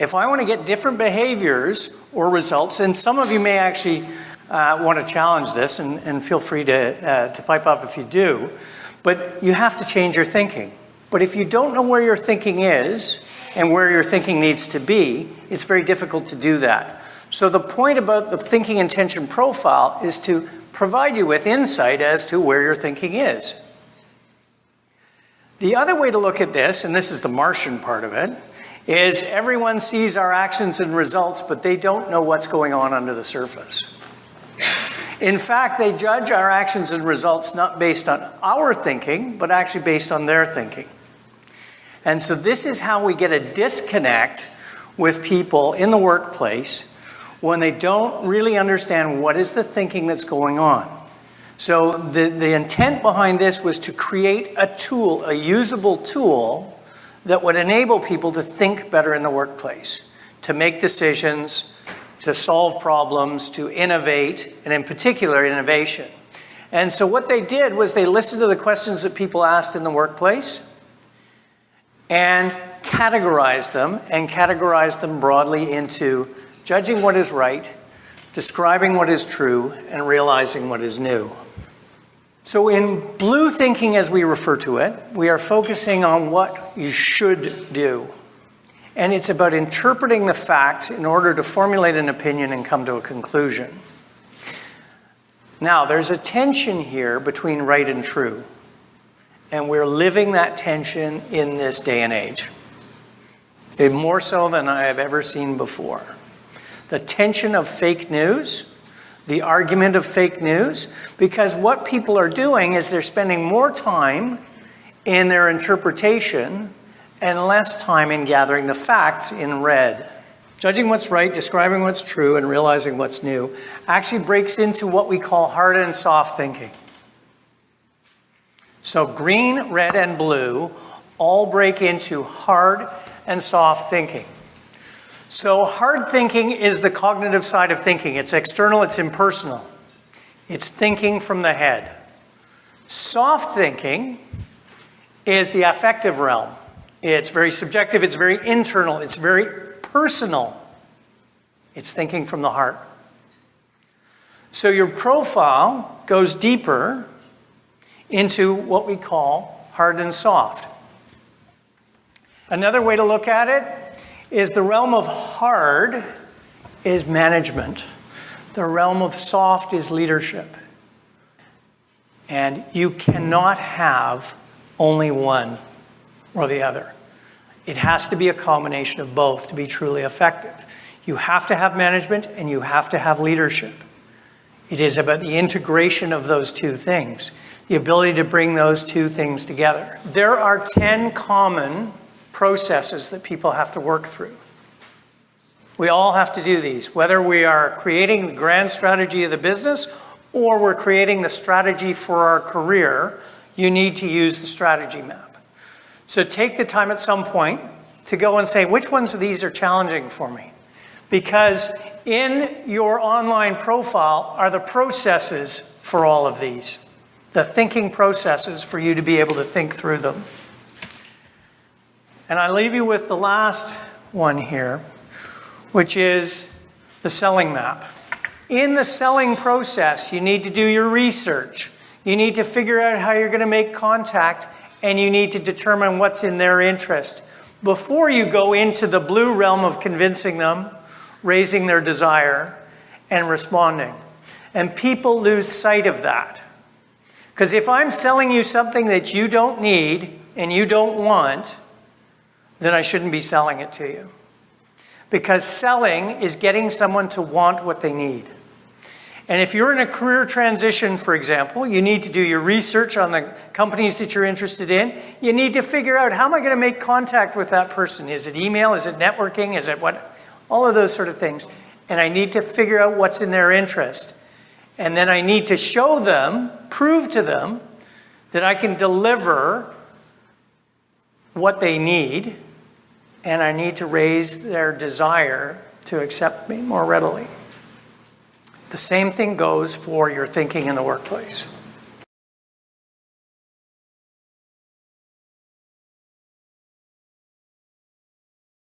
If I want to get different behaviors or results, and some of you may actually want to challenge this, and feel free to pipe up if you do, but you have to change your thinking. But if you don't know where your thinking is and where your thinking needs to be, it's very difficult to do that. So the point about the thinking intention profile is to provide you with insight as to where your thinking is. The other way to look at this, and this is the Martian part of it, is everyone sees our actions and results, but they don't know what's going on under the surface. In fact, they judge our actions and results not based on our thinking, but actually based on their thinking. And so this is how we get a disconnect with people in the workplace when they don't really understand what is the thinking that's going on. So the intent behind this was to create a tool, a usable tool, that would enable people to think better in the workplace, to make decisions, to solve problems, to innovate, and in particular, innovation. And so what they did was they listened to the questions that people asked in the workplace and categorized them broadly into judging what is right, describing what is true, and realizing what is new. So in blue thinking, as we refer to it, we are focusing on what you should do. And it's about interpreting the facts in order to formulate an opinion and come to a conclusion. Now, there's a tension here between right and true. And we're living that tension in this day and age. And more so than I have ever seen before. The tension of fake news, the argument of fake news, because what people are doing is they're spending more time in their interpretation and less time in gathering the facts in red. Judging what's right, describing what's true, and realizing what's new actually breaks into what we call hard and soft thinking. So green, red, and blue all break into hard and soft thinking. So hard thinking is the cognitive side of thinking. It's external, it's impersonal. It's thinking from the head. Soft thinking is the affective realm. It's very subjective, it's very internal, it's very personal. It's thinking from the heart. So your profile goes deeper into what we call hard and soft. Another way to look at it is the realm of hard is management. The realm of soft is leadership. And you cannot have only one or the other. It has to be a combination of both to be truly effective. You have to have management and you have to have leadership. It is about the integration of those two things, the ability to bring those two things together. There are 10 common processes that people have to work through. We all have to do these, whether we are creating the grand strategy of the business or we're creating the strategy for our career. You need to use the strategy map. So take the time at some point to go and say, which ones of these are challenging for me? Because in your online profile are the processes for all of these, the thinking processes for you to be able to think through them. And I leave you with the last one here, which is the selling map. In the selling process, you need to do your research. You need to figure out how you're going to make contact, and you need to determine what's in their interest before you go into the blue realm of convincing them, raising their desire, and responding. And people lose sight of that. Because if I'm selling you something that you don't need and you don't want, then I shouldn't be selling it to you. Because selling is getting someone to want what they need. And if you're in a career transition, for example, you need to do your research on the companies that you're interested in. You need to figure out, how am I going to make contact with that person? Is it email? Is it networking? Is it what? All of those sort of things. And I need to figure out what's in their interest. And then I need to show them, prove to them, that I can deliver what they need. And I need to raise their desire to accept me more readily. The same thing goes for your thinking in the workplace.